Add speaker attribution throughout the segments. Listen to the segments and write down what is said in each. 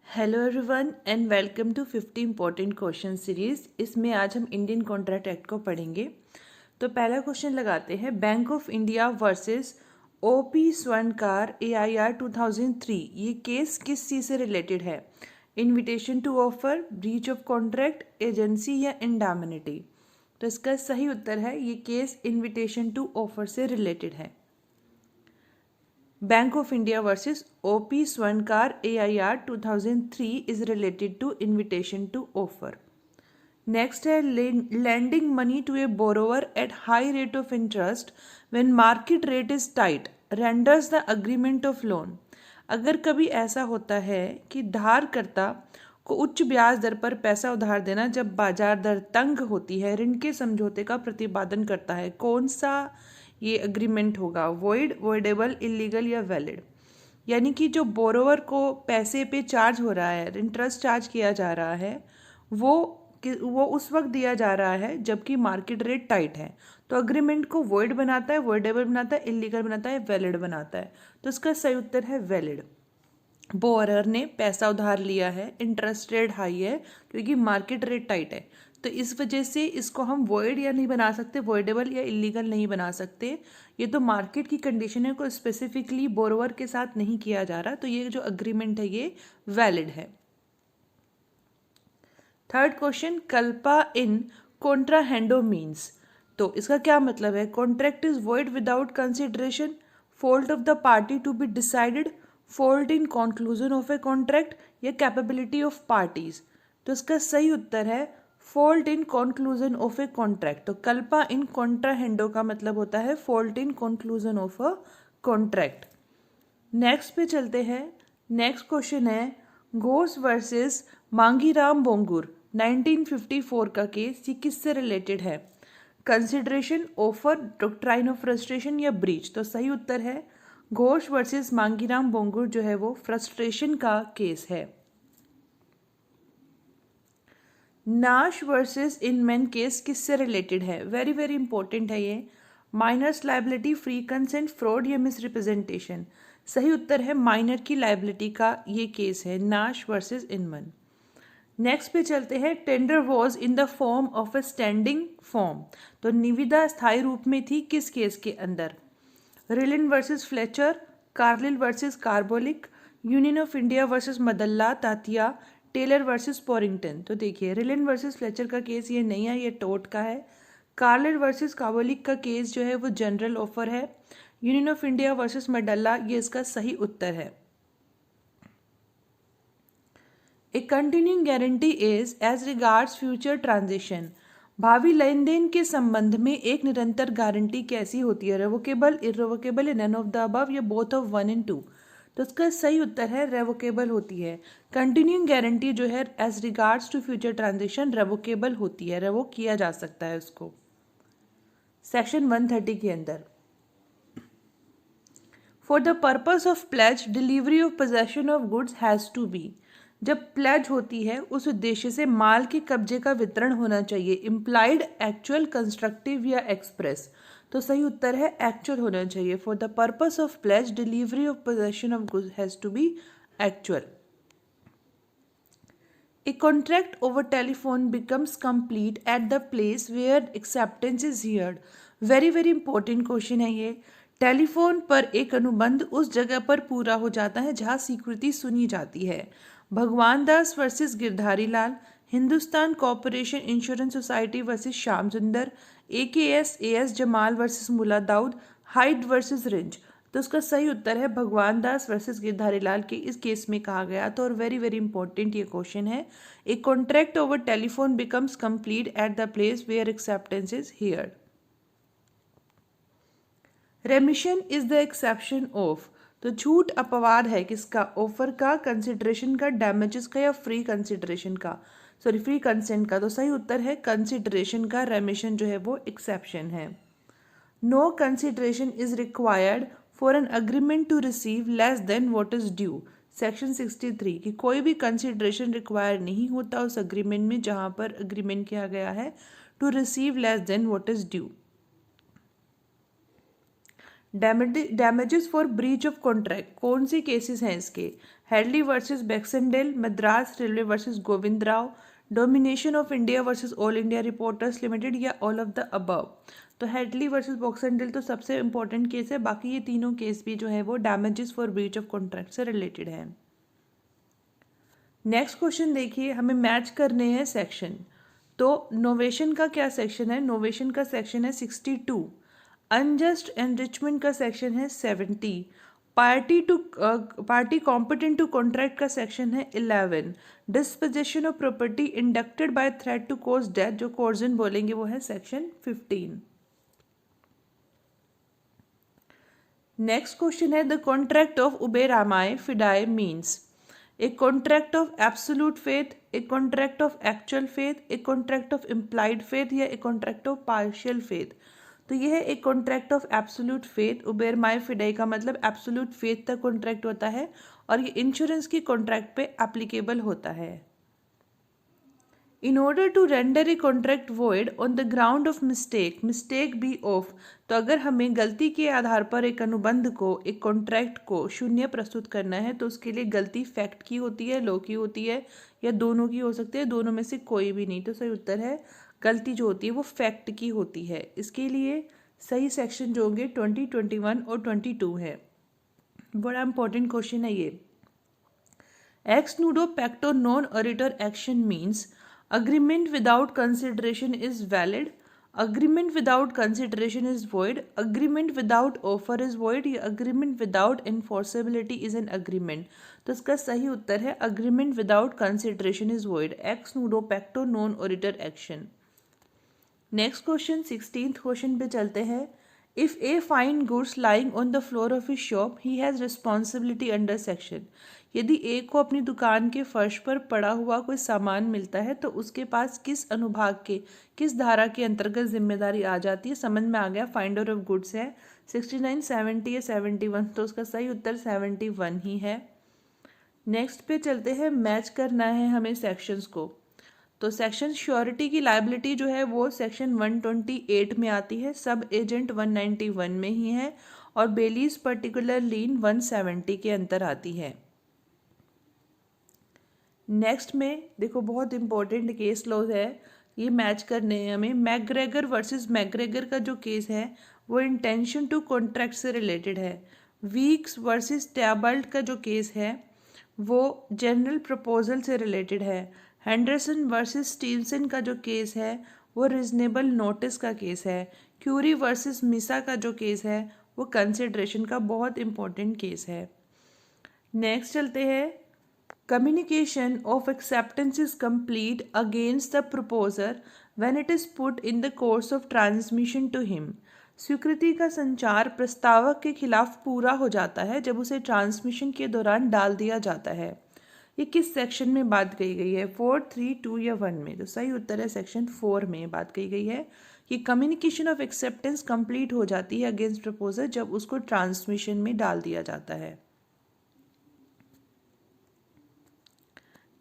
Speaker 1: Hello everyone and welcome to 50 important question series. इसमें आज हम इंडियन कॉन्ट्रैक्ट एक्ट को पढ़ेंगे। तो पहला क्वेश्चन लगाते हैं, Bank of India versus OP Swarnkar AIR 2003, ये केस किस चीज़ से रिलेटेड है? Invitation to offer, breach of contract, agency या इंडैमनिटी? तो इसका सही उत्तर है ये केस इनविटेशन टू ऑफर से रिलेटेड है। Bank of India versus OP Swarnkar AIR 2003 is related to invitation to offer. Next है lending money to a borrower at high rate of interest when market rate is tight renders the agreement of loan. अगर कभी ऐसा होता है कि धारकर्ता को उच्च ब्याज दर पर पैसा उधार देना जब बाजार दर तंग होती है, ऋण के समझौते का प्रतिपादन करता है, कौन सा ये एग्रीमेंट होगा? वॉइड, वॉइडेबल, इलीगल या वैलिड? यानी कि जो बोरोवर को पैसे पे चार्ज हो रहा है, इंटरेस्ट चार्ज किया जा रहा है, वो उस वक्त दिया जा रहा है जबकि मार्केट रेट टाइट है। तो अग्रीमेंट को वॉइड बनाता है, वॉइडेबल बनाता है, इलीगल बनाता है, वैलिड बनाता है। तो इसका सही उत्तर है वैलिड। बोरर ने पैसा उधार लिया है, इंटरेस्ट रेट हाई है क्योंकि मार्केट रेट टाइट है, तो इस वजह से इसको हम वॉइड या नहीं बना सकते, वॉइडेबल या इलीगल नहीं बना सकते। ये तो मार्केट की कंडीशन है, को स्पेसिफिकली बोरोवर के साथ नहीं किया जा रहा, तो ये जो अग्रीमेंट है ये वैलिड है। Third question, culpa in contrahendo means, तो इसका क्या मतलब है? Contract is void without consideration, fault of the party to be decided, fault in conclusion of a contract या कैपेबिलिटी ऑफ पार्टीज? तो इसका सही उत्तर है fault in conclusion of a contract. तो कल्पा इन कॉन्ट्राहेंडो का मतलब होता है fault in conclusion of a contract. Next पे चलते हैं। नेक्स्ट क्वेश्चन है, घोष वर्सेस मांगीराम बोंगुर 1954 का केस, ये किससे रिलेटेड है? Consideration, offer, doctrine of frustration या ब्रीच? तो सही उत्तर है घोष वर्सेस मांगीराम बोंगुर जो है वो फ्रस्ट्रेशन का केस है। नाश वर्सेस इनमैन केस किससे रिलेटेड है? वेरी वेरी इंपॉर्टेंट है ये। Minor's liability, free consent, fraud या मिसरिप्रेजेंटेशन? सही उत्तर है माइनर की लाइबिलिटी का ये केस है, नाश वर्सेस इनमैन। नेक्स्ट पे चलते हैं, tender was in the form of a standing form, तो निविदा स्थायी रूप में थी किस केस के अंदर? Rylands versus Fletcher, Carlill versus Carbolic, Union of India versus Maddala Thathiah, Taylor versus Porrington? तो देखिए, रिलिन वर्सेस फ्लेचर का केस ये नहीं है, ये टोट का है। कार्लिल वर्सेस कार्बोलिक का केस जो है वो जनरल ऑफर है। Union of India versus Maddala, ये इसका सही उत्तर है। A continuing guarantee is as regards future transition, भावी लेन देन के संबंध में एक निरंतर गारंटी कैसी होती है? रेवोकेबल, इररेवोकेबल, नन ऑफ द अबव या बोथ ऑफ 1 and 2? तो इसका सही उत्तर है रेवोकेबल होती है। कंटिन्यूइंग गारंटी जो है as regards to future transition revocable होती है, रेवोक किया जा सकता है उसको, सेक्शन 130 के अंदर। For the purpose of pledge, delivery of possession of goods has to be, जब प्लेज होती है उस उद्देश्य से माल के कब्जे का वितरण होना चाहिए, इम्प्लाइड, एक्चुअल, कंस्ट्रक्टिव या एक्सप्रेस? तो सही उत्तर है एक्चुअल होना चाहिए। For the purpose of pledge, delivery of possession of goods has to be actual. A contract over telephone becomes complete at the place where acceptance is heard. Very very important question है ये। Telephone पर एक अनुबंध उस जगह पर पूरा हो जाता है जहां स्वीकृति सुनी जाती है। Bhagwan Das versus Girdhari Lal, Hindustan corporation insurance society versus Shyam Sundar, AKS Jamal versus मुला दाऊद, हाइड वर्सेस रिंज? तो उसका सही उत्तर है भगवान दास वर्सेस गिरधारी लाल के इस केस में कहा गया था। और वेरी वेरी इंपॉर्टेंट ये क्वेश्चन है। A contract over telephone becomes complete at the place where acceptance is heard. Remission is the exception of, तो छूट अपवाद है किसका? ऑफर का, कंसिडरेशन का, डैमेजेस का या फ्री कंसिडरेशन का, सॉरी फ्री कंसेंट का? तो सही उत्तर है कंसिडरेशन का, रेमिशन जो है वो एक्सेप्शन है। No consideration is required for an agreement to receive less than what is due, section 63, कि कोई भी कंसिडरेशन रिक्वायर नहीं होता उस अग्रीमेंट में जहां पर अग्रीमेंट किया गया है to receive less than what is due. Damages for breach of contract, कौन से केसेस हैं इसके? Hadley versus Baxendale, Madras railway versus Govind Rao, domination of India versus all India reporters limited, या ऑल ऑफ द अबव। तो Hadley versus Baxendale तो सबसे important case है, बाकी ये तीनों केस भी जो है वो damages for breach of contract से रिलेटेड है। नेक्स्ट क्वेश्चन देखिए, हमें मैच करने हैं सेक्शन। तो नोवेशन का क्या सेक्शन है? नोवेशन का सेक्शन है 62, अनजस्ट एनरिचमेंट का सेक्शन है 70, पार्टी कॉम्पिटेंट टू कॉन्ट्रैक्ट का सेक्शन है 11, disposition of property inducted by threat to cause death, जो कोर्जन बोलेंगे, वो है सेक्शन 15। नेक्स्ट क्वेश्चन है, the contract of uberrimae fidei means a contract of absolute faith, a contract of actual faith, a contract of implied faith, या a contract of partial faith। तो यह है एक contract of absolute faith. Uberrimae fidei का मतलब absolute faith तक contract होता है और ये इंश्योरेंस की कॉन्ट्रैक्ट पे एप्लीकेबल होता है। In order to render a contract void on the ground of mistake be of, तो अगर हमें गलती के आधार पर एक अनुबंध को, एक कॉन्ट्रैक्ट को शून्य प्रस्तुत करना है, तो उसके लिए गलती फैक्ट की होती है, लॉ की होती है, या दोनों की हो सकती है, दोनों में से कोई भी नहीं। तो सही उत्तर है, गलती जो होती है वो फैक्ट की होती है। इसके लिए सही सेक्शन जो होंगे 20, 21 और 22 है। बड़ा इंपॉर्टेंट क्वेश्चन है ये। Ex nudo pacto non oritur एक्शन means agreement without consideration is valid, agreement without consideration is void, agreement without offer is void, या agreement without enforceability is an agreement। तो इसका सही उत्तर है agreement without consideration is void, ex nudo pacto non oritur action। Next question 16th question पे चलते हैं। If A find goods lying on the floor of his shop he has responsibility under section, यदि ए को अपनी दुकान के फर्श पर पड़ा हुआ कोई सामान मिलता है तो उसके पास किस अनुभाग के, किस धारा के अंतर्गत जिम्मेदारी आ जाती है? समझ में आ गया, फाइंडर ऑफ गुड्स है। 69, 70 या 71, तो उसका सही उत्तर 71 ही है। नेक्स्ट पे चलते हैं, मैच करना है हमें सेक्शंस को। तो सेक्शन श्योरिटी की लायबिलिटी जो है वो सेक्शन 128 में आती है, सब एजेंट 191 में ही है, और बेलीज पर्टिकुलर लीन 170 के अंतर आती है। नेक्स्ट में देखो, बहुत इंपॉर्टेंट केस लॉ है, ये मैच करने हैं हमें। मैकग्रेगर वर्सेस मैकग्रेगर का जो केस है वो इंटेंशन टू कॉन्ट्रैक्ट से रिलेटेड है। वीक्स वर्सेस टैबल्ट का जो केस है वो जनरल प्रपोजल से रिलेटेड है। हैंडरसन वर्सेस स्टीवसन का जो केस है वो रीजनेबल नोटिस का केस है। क्यूरी वर्सेस मिसा का जो केस है वो कंसिडरेशन का बहुत इंपॉर्टेंट केस है। नेक्स्ट चलते हैं, communication of acceptance is complete against the proposer when it is put in the course of transmission to him। स्वीकृति का संचार प्रस्तावक के खिलाफ पूरा हो जाता है जब उसे ट्रांसमिशन के दौरान डाल दिया जाता है। ये किस सेक्शन में बात कही गई है? 4, 3, 2 या 1 में? तो सही उत्तर है सेक्शन 4 में बात कही गई है कि कम्युनिकेशन ऑफ एक्सेप्टेंस कंप्लीट हो जाती है अगेंस्ट प्रपोजर जब उसको ट्रांसमिशन में डाल दिया जाता है।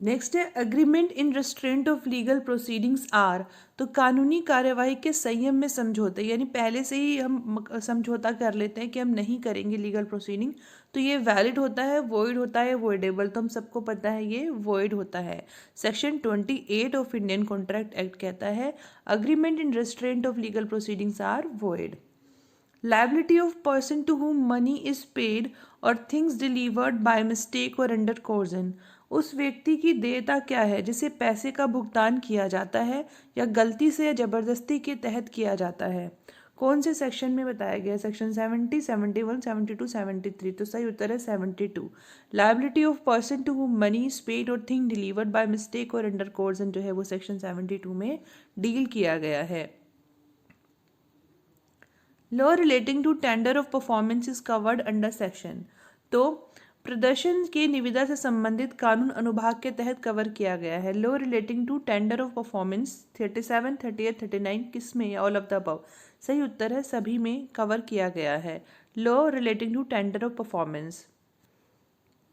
Speaker 1: नेक्स्ट है, agreement in restraint of legal proceedings are, तो कानूनी कार्यवाही के संयम में समझौते, यानी पहले से ही हम समझौता कर लेते हैं कि हम नहीं करेंगे लीगल प्रोसीडिंग, तो ये वैलिड होता है, वॉइड होता है, वॉइडेबल, तो हम सबको पता है ये वॉइड होता है। Section 28 of Indian contract act कहता है agreement in restraint of legal proceedings are void. Liability of person to whom money is paid और थिंग्स डिलीवर्ड बाय मिस्टेक और अंडर कोर्जन, उस व्यक्ति की देयता क्या है जिसे पैसे का भुगतान किया जाता है या गलती से या जबरदस्ती के तहत किया जाता है? कौन से सेक्शन में बताया गया? सेक्शन 70, 71, 72, 73, तो सही उत्तर है 72। Liability of person to whom money is paid और थिंग डिलीवर्ड बाय मिस्टेक और अंडर कोर्जन जो है वो सेक्शन 72 में डील किया गया है। Law relating to tender of performance is covered under section, तो प्रदर्शन की निविदा से संबंधित कानून अनुभाग के तहत कवर किया गया है। Law relating to tender of performance 37, 38, 39 किस में? All of the above. सही उत्तर है सभी में कवर किया गया है law relating to tender of performance.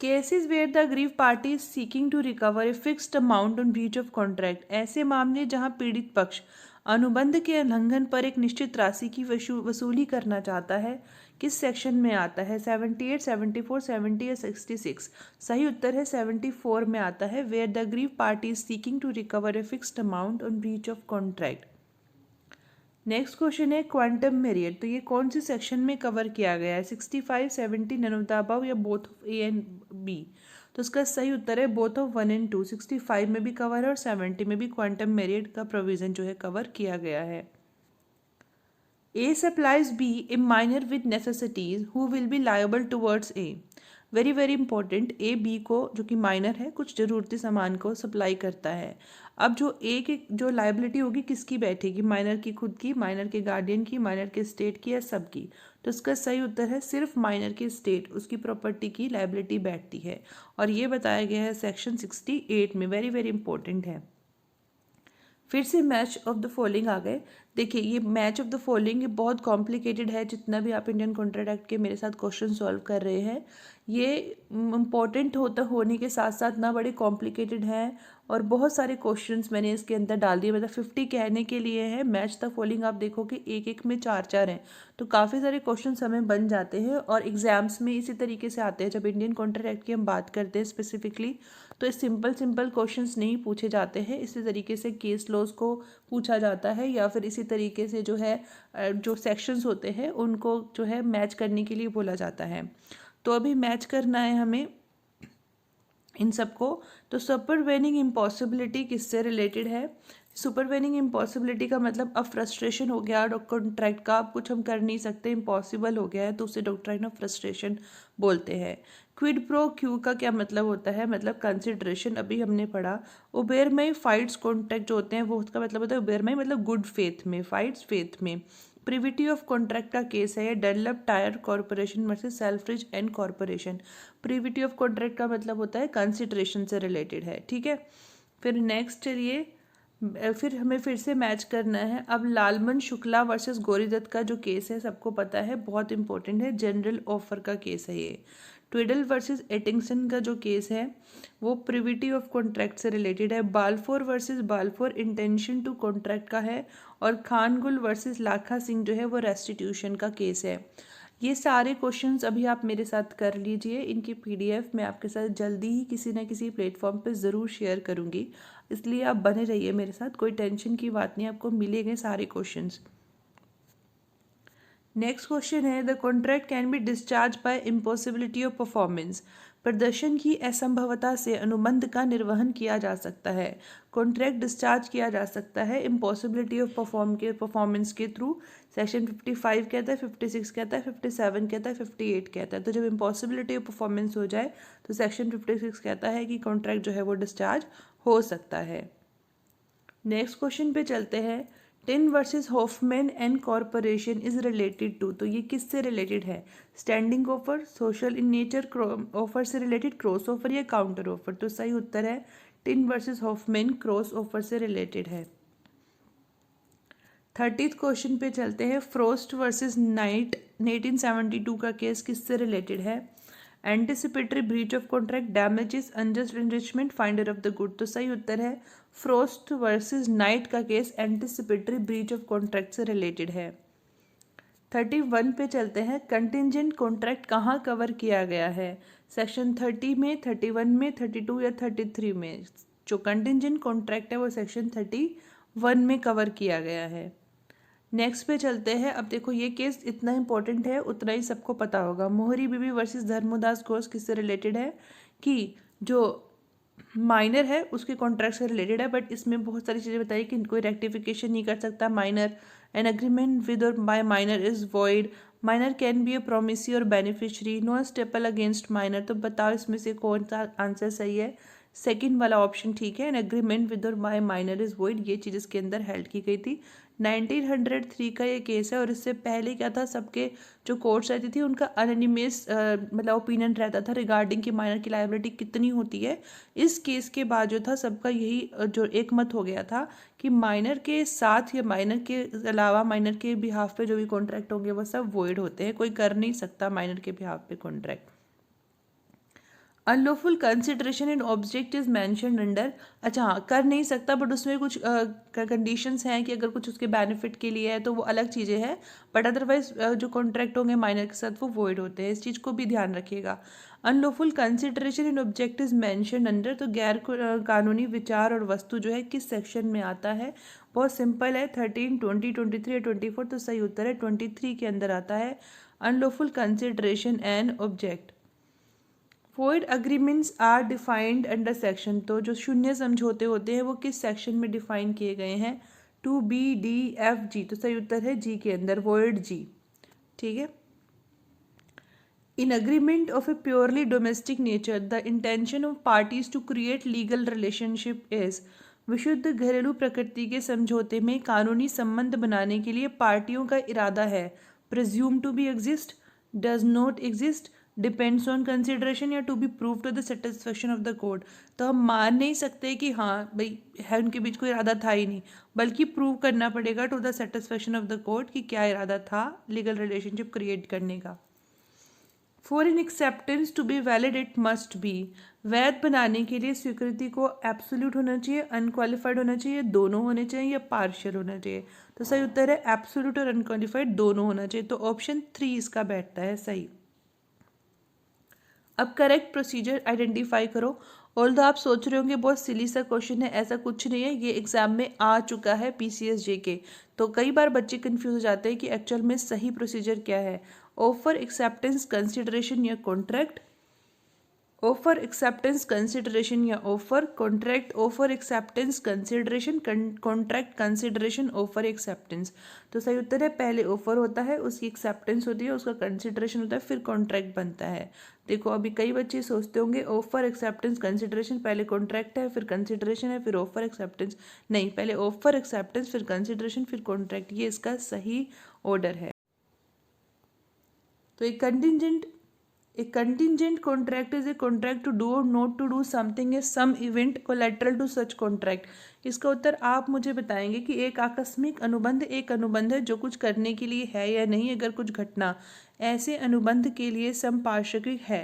Speaker 1: Cases where the aggrieve party is seeking to recover a fixed amount on breach of contract, ऐसे मामले जहां पीड़ित पक्ष अनुबंध के उल्लंघन पर एक निश्चित राशि की वसूली करना चाहता है किस सेक्शन में आता है, 78, 74, 70 या 66? सही उत्तर है 74 में आता है, where the aggrieved party is seeking to recover a fixed amount on breach of contract. Next question है क्वांटम मेरिट, तो ये कौन से सेक्शन में कवर किया गया है, 65, 70, नन ऑफ द अबव या both of A and B? तो इसका सही उत्तर है बोथ ऑफ 1 एंड 2। 65 में भी कवर है और 70 में भी क्वांटम मेरिट का प्रोविजन जो है कवर किया गया है। A supplies B a minor with necessities who will be liable towards A। Very very important, A B को जो कि माइनर है कुछ ज़रूरती सामान को सप्लाई करता है। अब जो ए की जो लाइबिलिटी होगी किसकी बैठेगी, माइनर की खुद की, माइनर के गार्डियन की, माइनर के स्टेट की या सबकी? तो इसका सही उत्तर है सिर्फ माइनर के स्टेट, उसकी प्रॉपर्टी की लाइबिलिटी बैठती है और ये बताया गया है सेक्शन 68 में। वेरी वेरी इंपॉर्टेंट है। फिर से मैच ऑफ द फॉलोइंग आ गए। देखिए ये मैच ऑफ द फॉलोइंग ये बहुत कॉम्प्लिकेटेड है, जितना भी आप इंडियन कॉन्ट्रैक्ट एक्ट के मेरे साथ क्वेश्चन सॉल्व कर रहे हैं ये इम्पॉर्टेंट होने के साथ साथ ना बड़े कॉम्प्लिकेटेड हैं और बहुत सारे क्वेश्चंस मैंने इसके अंदर डाल दिए। मतलब 50 कहने के लिए है। मैच द फॉलोइंग आप देखो कि एक एक में 4-4 हैं, तो काफ़ी सारे क्वेश्चंस हमें बन जाते हैं और एग्जाम्स में इसी तरीके से आते हैं। जब इंडियन कॉन्ट्रैक्ट एक्ट की हम बात करते हैं स्पेसिफिकली तो इस सिंपल क्वेश्चंस नहीं पूछे जाते हैं, इसी तरीके से केस लॉज को पूछा जाता है या फिर इसी तरीके से जो है जो सेक्शंस होते हैं उनको जो है मैच करने के लिए बोला जाता है। तो अभी मैच करना है हमें इन सबको। तो सुपरवेनिंग इम्पॉसिबिलिटी किससे रिलेटेड है? सुपरवेनिंग इम्पॉसिबिलिटी का मतलब अब फ्रस्ट्रेशन हो गया कॉन्ट्रैक्ट का, अब कुछ हम कर नहीं सकते, इम्पॉसिबल हो गया है, तो उसे डॉक्ट्राइन ऑफ फ्रस्ट्रेशन बोलते हैं। क्विड प्रो क्यू का क्या मतलब होता है? मतलब कंसिडरेशन, अभी हमने पढ़ा। उबेरमई फाइट्स कॉन्ट्रैक्ट जो होते हैं वो उसका मतलब होता है उबेरमई मतलब गुड फेथ में, फाइट्स फेथ में। प्रिविटी ऑफ कॉन्ट्रैक्ट का केस है Dunlop tyre corporation versus Selfridge and corporation. Privity of contract का मतलब होता है कंसिडरेशन से रिलेटेड है, ठीक है। फिर नेक्स्ट चलिए फिर हमें फिर से मैच करना है। अब लालमन शुक्ला वर्सेस गौरीदत्त का जो केस है सबको पता है, बहुत इंपॉर्टेंट है, जनरल ऑफर का केस है ये। ट्विडल वर्सेस एटिंगसन का जो केस है वो प्रिविटी ऑफ कॉन्ट्रैक्ट से रिलेटेड है। Balfour versus Balfour intention to contract का है और खानगुल वर्सेस लाखा सिंह जो है वो रेस्टिट्यूशन का केस है। ये सारे क्वेश्चंस अभी आप मेरे साथ कर लीजिए, इनकी पीडीएफ मैं आपके साथ जल्दी ही किसी ना किसी प्लेटफॉर्म पे ज़रूर शेयर करूँगी, इसलिए आप बने रहिए मेरे साथ, कोई टेंशन की बात नहीं, आपको मिलेंगे सारे क्वेश्चंस। नेक्स्ट क्वेश्चन है the contract can be discharge by impossibility of performance. प्रदर्शन की असंभवता से अनुबंध का निर्वहन किया जा सकता है। कॉन्ट्रैक्ट डिस्चार्ज किया जा सकता है इम्पॉसिबिलिटी ऑफ परफॉर्मेंस के थ्रू। सेक्शन 55 कहता है, 56 कहता है, 57 कहता है, 58 कहता है। तो जब इम्पॉसिबिलिटी ऑफ परफॉर्मेंस हो जाए तो सेक्शन 56 कहता है कि कॉन्ट्रैक्ट जो है वो डिस्चार्ज हो सकता है। नेक्स्ट क्वेश्चन पे चलते हैं। Tinn versus Hoffman and corporation is related to, तो ये किससे रिलेटेड है? Standing offer, social in nature offer से रिलेटेड, क्रॉस ऑफर या काउंटर ऑफर? तो सही उत्तर है Tinn versus Hoffman cross offer से रिलेटेड है। 30th क्वेश्चन पे चलते हैं। फ्रोस्ट वर्सेस नाइट 1872 का केस किससे रिलेटेड है? Anticipatory breach of contract, damages, unjust enrichment, finder of the good. तो सही उत्तर है फ्रोस्ट वर्सेस नाइट का case anticipatory breach of contract से रिलेटेड है। 31 पे चलते हैं। कंटिंजेंट कॉन्ट्रैक्ट कहाँ कवर किया गया है? सेक्शन 30 में, 31 में, 32 या 33 में? जो कंटिंजेंट कॉन्ट्रैक्ट है वो सेक्शन 31 में कवर किया गया है। नेक्स्ट पे चलते हैं। अब देखो ये केस इतना इंपॉर्टेंट है उतना ही सबको पता होगा। मोहरी बीबी वर्सेस धर्मदास घोष किससे रिलेटेड है? कि जो माइनर है उसके कॉन्ट्रैक्ट से रिलेटेड है, बट इसमें बहुत सारी चीज़ें बताई कि कोई रेक्टिफिकेशन नहीं कर सकता माइनर, एन एग्रीमेंट विद और by minor is void, minor can be a promisee और beneficiary, no estoppel against minor. तो बताओ इसमें से कौन सा आंसर सही है? सेकंड वाला ऑप्शन ठीक है, एन एग्रीमेंट विद और बाय माइनर इज वॉइड, ये चीज़ इसके अंदर हेल्ड की गई थी। 1903 का ये केस है और इससे पहले क्या था, सबके जो कोर्ट्स रहती थी उनका अनोनिमस मतलब ओपिनियन रहता था रिगार्डिंग कि माइनर की लायबिलिटी कितनी होती है। इस केस के बाद जो था सबका यही जो एक मत हो गया था कि माइनर के साथ या माइनर के अलावा माइनर के बिहाफ पे जो भी कॉन्ट्रैक्ट होंगे वो सब वॉइड होते हैं, कोई कर नहीं सकता माइनर के बिहाफ पे contract. Unlawful consideration in object is mentioned under, अच्छा हाँ कर नहीं सकता, बट उसमें कुछ कंडीशंस हैं कि अगर कुछ उसके बेनिफिट के लिए है तो वो अलग चीज़ें हैं, बट अदरवाइज जो कॉन्ट्रैक्ट होंगे माइनर के साथ वो वॉइड होते हैं, इस चीज़ को भी ध्यान रखिएगा। Unlawful consideration in object is mentioned under, तो गैर कानूनी विचार और वस्तु जो है किस सेक्शन में आता है, बहुत सिंपल है, 13, 20, 23 या 24, तो सही उत्तर है 23 के अंदर आता है unlawful consideration and object. Void agreements are defined under section, तो जो शून्य समझौते होते हैं वो किस सेक्शन में डिफाइन किए गए हैं, 2B, D, F, G, तो सही उत्तर है जी के अंदर वॉइड जी। ठीक है। In agreement of a purely domestic nature the intention of parties to create legal relationship is, विशुद्ध घरेलू प्रकृति के समझौते में कानूनी संबंध बनाने के लिए पार्टियों का इरादा है, presume to be exist, does not exist, depends on consideration, या to be prove to the satisfaction of the court. तो हम मान नहीं सकते कि हाँ भाई है उनके बीच कोई इरादा था ही नहीं, बल्कि प्रूव करना पड़ेगा to the satisfaction of the court कि क्या इरादा था लीगल रिलेशनशिप क्रिएट करने का। For an acceptance to be valid it must be, वैध बनाने के लिए स्वीकृति को एब्सोल्यूट होना चाहिए, अनक्वालिफाइड होना चाहिए, दोनों होने चाहिए, या पार्शियल होना चाहिए, तो सही उत्तर है एब्सोल्यूट और अनक्वालिफाइड दोनों होना चाहिए, तो ऑप्शन 3 इसका बैठता है सही। अब करेक्ट प्रोसीजर आइडेंटिफाई करो। ऑल्दो आप सोच रहे होंगे बहुत सिली सा क्वेश्चन है, ऐसा कुछ नहीं है, ये एग्जाम में आ चुका है PCSJ के, तो कई बार बच्चे कंफ्यूज हो जाते हैं कि एक्चुअल में सही प्रोसीजर क्या है। ऑफर, एक्सेप्टेंस, कंसिडरेशन या कॉन्ट्रैक्ट, ऑफर, एक्सेप्टेंस, कंसिडरेशन या offer, contract, offer, acceptance, consideration, contract, consideration, offer, acceptance, तो सही उत्तर है पहले ऑफर होता है, उसकी एक्सेप्टेंस होती है, उसका कंसिडरेशन होता है, फिर कॉन्ट्रैक्ट बनता है। देखो अभी कई बच्चे सोचते होंगे ऑफर, एक्सेप्टेंस, कंसिडरेशन, पहले कॉन्ट्रैक्ट है, फिर कंसिडरेशन है, फिर ऑफर, एक्सेप्टेंस, नहीं, पहले ऑफर, एक्सेप्टेंस, फिर कंसिडरेशन, फिर कॉन्ट्रैक्ट, ये इसका सही ऑर्डर है। तो A contingent contract is a contract to do or not to do something is some event collateral to such contract। इसका उत्तर आप मुझे बताएंगे कि एक आकस्मिक अनुबंध एक अनुबंध है जो कुछ करने के लिए है या नहीं, अगर कुछ घटना ऐसे अनुबंध के लिए समपार्श्विक है,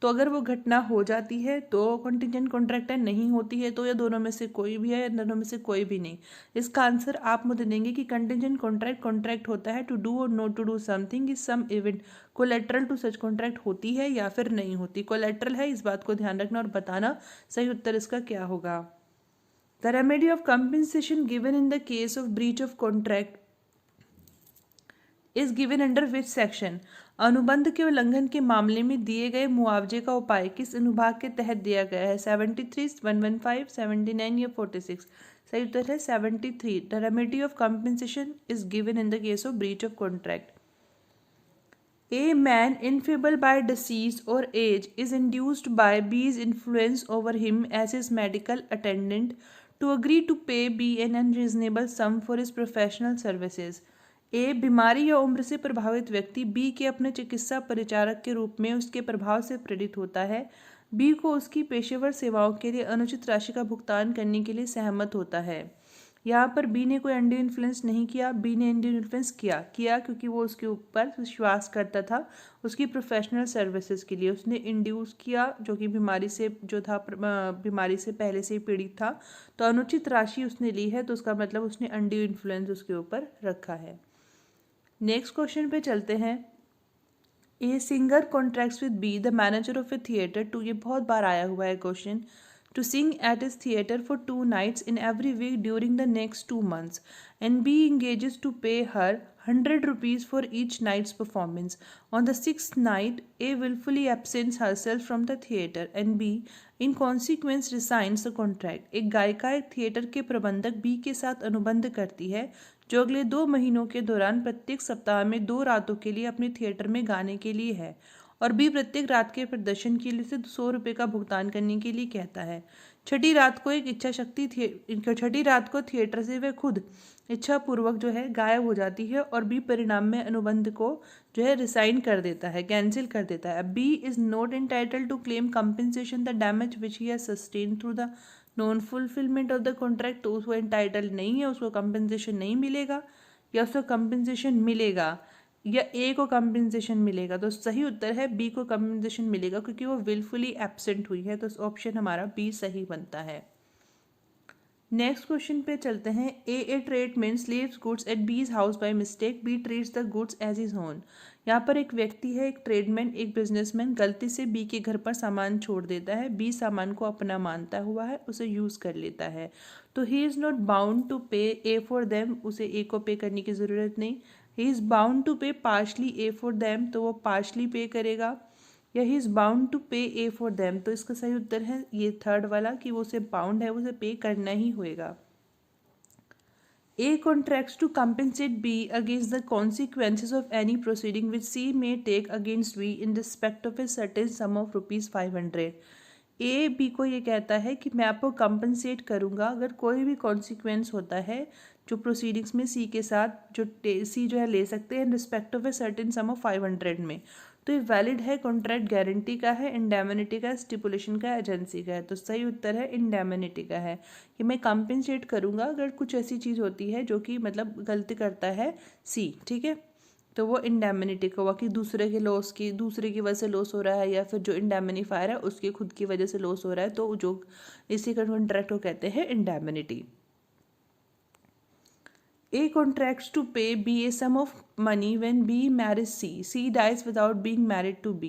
Speaker 1: तो अगर वो घटना हो जाती है तो कंटिजेंट कॉन्ट्रैक्ट है, नहीं होती है तो या दोनों में से कोई भी है या दोनों में से कोई भी नहीं। इसका आंसर आप मुझे देंगे कि कंटिजेंट कॉन्ट्रैक्ट होता है टू डू और not to do something is some event collateral to such contract होती है या फिर नहीं होती। कोलेट्रल है, इस बात को ध्यान रखना और बताना सही उत्तर इसका क्या होगा। The remedy of compensation given in the case of breach of contract is given under which section, अनुबंध के उल्लंघन के मामले में दिए गए मुआवजे का उपाय किस अनुभाग के तहत दिया गया है, 73, 115, 79 या 46, सही उत्तर है 73। The remedy of compensation is given in the case of breach of contract. A man enfeebled by disease or age is induced by B's influence over him as his medical attendant to agree to pay B an unreasonable sum for his professional services। A बीमारी या उम्र से प्रभावित व्यक्ति B के अपने चिकित्सा परिचारक के रूप में उसके प्रभाव से प्रेरित होता है, B को उसकी पेशेवर सेवाओं के लिए अनुचित राशि का भुगतान करने के लिए सहमत होता है। यहाँ पर बी ने कोई अंडे इन्फ्लुएंस नहीं किया, बी ने अंडे इन्फ्लुएंस किया क्योंकि वो उसके ऊपर विश्वास करता था उसकी प्रोफेशनल सर्विसेज के लिए, उसने इंड्यूस किया जो कि बीमारी से जो था बीमारी से पहले से ही पीड़ित था, तो अनुचित राशि उसने ली है, तो उसका मतलब उसने अंडे इन्फ्लुएंस उसके ऊपर रखा है। नेक्स्ट क्वेश्चन पे चलते हैं। A singer contracts with B the manager of a theatre to, ये बहुत बार आया हुआ है क्वेश्चन, to sing at his theatre for 2 nights in every week during the next 2 months, and B engages to pay her 100 rupees for each night's performance. On the 6th night, A willfully absents herself from the theatre and B in consequence resigns the contract। एक गायिका एक theatre के प्रबंधक B के साथ अनुबंध करती है जो अगले 2 महीनों के दौरान प्रत्येक सप्ताह में 2 रातों के लिए अपने थिएटर में गाने के लिए है, और बी प्रत्येक रात के प्रदर्शन के लिए से 100 रुपये का भुगतान करने के लिए कहता है। छठी रात को थिएटर से वह खुद इच्छापूर्वक जो है गायब हो जाती है और बी परिणाम में अनुबंध को जो है रिसाइन कर देता है, कैंसिल कर देता है। B is not entitled to claim compensation the damage which he has sustain through the non fulfilment of the contract, तो उसको एंटाइटल्ड नहीं है, उसको कंपेंसेशन नहीं मिलेगा या उसको कंपेंसेशन मिलेगा या ए को कंपेंसेशन मिलेगा? तो सही उत्तर है बी को कंपेंसेशन मिलेगा, क्योंकि वो विलफुली एब्सेंट हुई है, तो ऑप्शन हमारा बी सही बनता है। नेक्स्ट क्वेश्चन पे चलते हैं। A tradesman leaves goods at B's house by mistake, B treats the goods as his own. यहाँ पर एक व्यक्ति है, एक ट्रेडमैन, एक बिजनेसमैन गलती से बी के घर पर सामान छोड़ देता है। बी सामान को अपना मानता हुआ है, उसे यूज़ कर लेता है। तो he is not bound to pay a for them, उसे ए को पे करने की ज़रूरत नहीं। ही इज़ बाउंड टू पे पार्शली ए फॉर देम, तो वो पार्शली पे करेगा। या he is bound to pay a for them, तो इसका सही उत्तर है ये थर्ड वाला, कि वो उसे बाउंड है, उसे पे करना ही होएगा। A contracts to compensate B against the consequences of any proceeding which C may take against B in respect of a certain sum of ₹500। A B को ये कहता है कि मैं आपको कंपनसेट करूँगा अगर कोई भी कॉन्सिक्वेंस होता है जो प्रोसीडिंग्स में सी के साथ जो सी जो है ले सकते हैं in respect of a certain some of 500 में। तो ये वैलिड है, कॉन्ट्रैक्ट गारंटी का है, इंडेमनिटी का, स्टिपुलेशन का, एजेंसी का है। तो सही उत्तर है इंडेमनिटी का है, कि मैं कंपनसेट करूँगा अगर कुछ ऐसी चीज़ होती है जो कि मतलब गलती करता है सी, ठीक है। तो वो इंडेमनिटी का हुआ कि दूसरे के लॉस की, दूसरे की वजह से लॉस हो रहा है, या फिर जो इंडेमनीफायर है उसकी खुद की वजह से लॉस हो रहा है, तो जो इसी का कॉन्ट्रैक्ट को कहते हैं indemnity. A contracts to pay B a sum of money when B marries C. C dies without being married to B.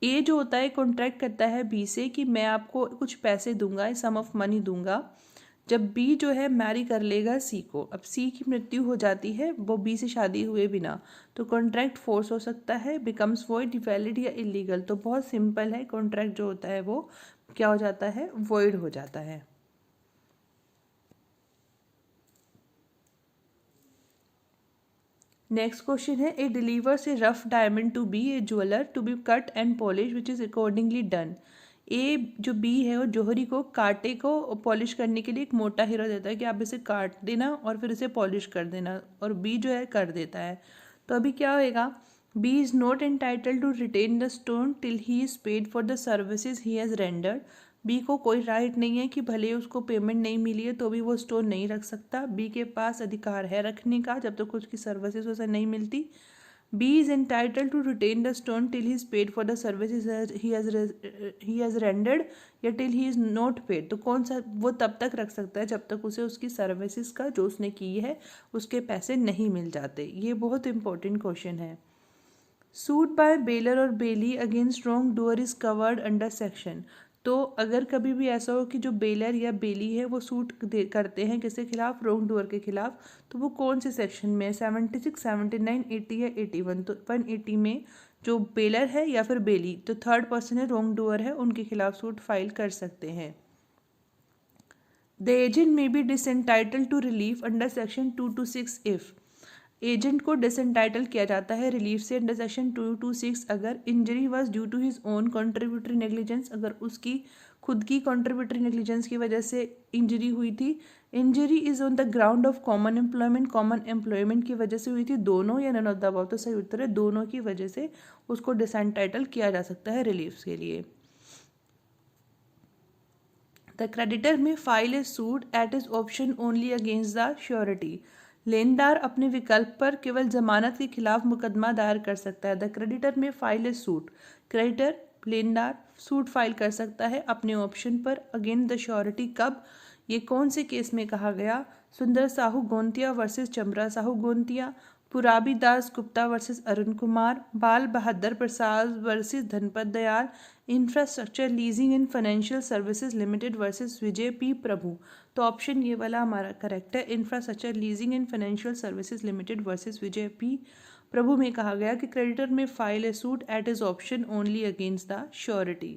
Speaker 1: A जो होता है कॉन्ट्रैक्ट करता है B से कि मैं आपको कुछ पैसे दूंगा, सम ऑफ मनी दूंगा, जब B जो है मैरी कर लेगा C को। अब C की मृत्यु हो जाती है वो B से शादी हुए बिना, तो कॉन्ट्रैक्ट फोर्स हो सकता है, बिकम्स वॉइड, वैलिड या इलीगल। तो बहुत सिंपल है, कॉन्ट्रैक्ट जो होता है वो क्या हो जाता है, वॉइड हो जाता है। नेक्स्ट क्वेश्चन है। A delivers a rough diamond to B a jeweller to be cut and polish which is accordingly done. A जो बी है वो जौहरी को कांटे को पॉलिश करने के लिए एक मोटा हीरा देता है कि आप इसे काट देना और फिर इसे पॉलिश कर देना, और बी जो है कर देता है। तो अभी क्या होएगा, B is not entitled to retain the stone till he is paid for the services he has rendered. B को कोई राइट नहीं है कि भले उसको पेमेंट नहीं मिली है तो भी वो स्टोन नहीं रख सकता। बी के पास अधिकार है रखने का जब तक उसकी सर्विसेज उसे नहीं मिलती। B is entitled to retain the stone till he is paid for the services he has rendered, या till he is not paid. तो कौन सा वो तब तक रख सकता है जब तक उसे उसकी सर्विसेज का जो उसने की है उसके पैसे नहीं मिल जाते। ये बहुत इंपॉर्टेंट क्वेश्चन है। सूट बाय बेलर और bailee against wrongdoer is covered under section. तो अगर कभी भी ऐसा हो कि जो बेलर या बेली है वो सूट करते हैं किसके खिलाफ, रॉन्ग डूअर के खिलाफ, तो वो कौन से सेक्शन में है, 76, 79, 80 या 81। तो 180 में जो बेलर है या फिर बेली, तो थर्ड पर्सन है, रॉन्ग डूअर है, उनके खिलाफ सूट फाइल कर सकते हैं। The agent may be disentitle to relief under section 226 if. Agent को डिसएंटाइटल किया जाता है रिलीफ से अंडर सेक्शन 226 अगर injury was due to his own contributory negligence, अगर उसकी खुद की कंट्रीब्यूटरी नेग्लिजेंस की वजह से इंजरी हुई थी। Injury is on the ground of common employment की वजह से हुई थी, दोनों या नन ऑफ द अबव। तो सही उत्तर है दोनों की वजह से उसको डिसएंटाइटल किया जा सकता है रिलीफ के लिए। The creditor may file a suit at is option only against the surety. लेनदार अपने विकल्प पर केवल जमानत के खिलाफ मुकदमा दायर कर सकता है। The creditor may file a suit, creditor लेनदार सूट फाइल कर सकता है अपने ऑप्शन पर अगेंस्ट द श्योरिटी। कब, ये कौन से केस में कहा गया, Sundar Sahu Gontia versus Chamra Sahu Gontia, Purabi Das Gupta versus Arun Kumar, Bal Bahadur Prasad versus Dhanpat Dayal, infrastructure leasing and financial services limited versus Vijay P Prabhu. तो ऑप्शन ये वाला हमारा करेक्ट है, infrastructure leasing and financial services limited versus Vijay P Prabhu में कहा गया कि creditor may file a suit at is option only against the surety.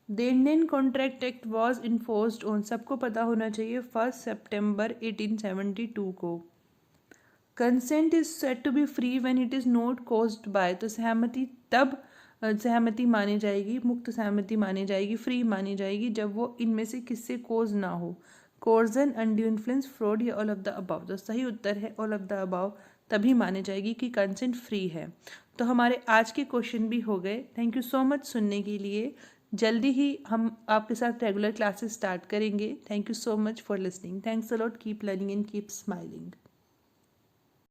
Speaker 1: The Indian contract act was enforced on, सबको पता होना चाहिए, 1 सितंबर 1872 को। Consent is said to be free when it is not caused by, तो सहमति तब सहमति मानी जाएगी, मुक्त सहमति मानी जाएगी, फ्री मानी जाएगी जब वो इनमें से किससे कोज ना हो, कोर्जन, अनड्यू इन्फ्लुएंस, फ्रॉड या ऑल ऑफ द अबव। तो सही उत्तर है ऑल ऑफ द अबव, तभी मानी जाएगी कि कंसेंट फ्री है। तो हमारे आज के क्वेश्चन भी हो गए। थैंक यू सो मच सुनने के लिए। जल्दी ही हम आपके साथ रेगुलर क्लासेस स्टार्ट करेंगे। Thank you so much for listening. Thanks a lot, keep learning and keep smiling.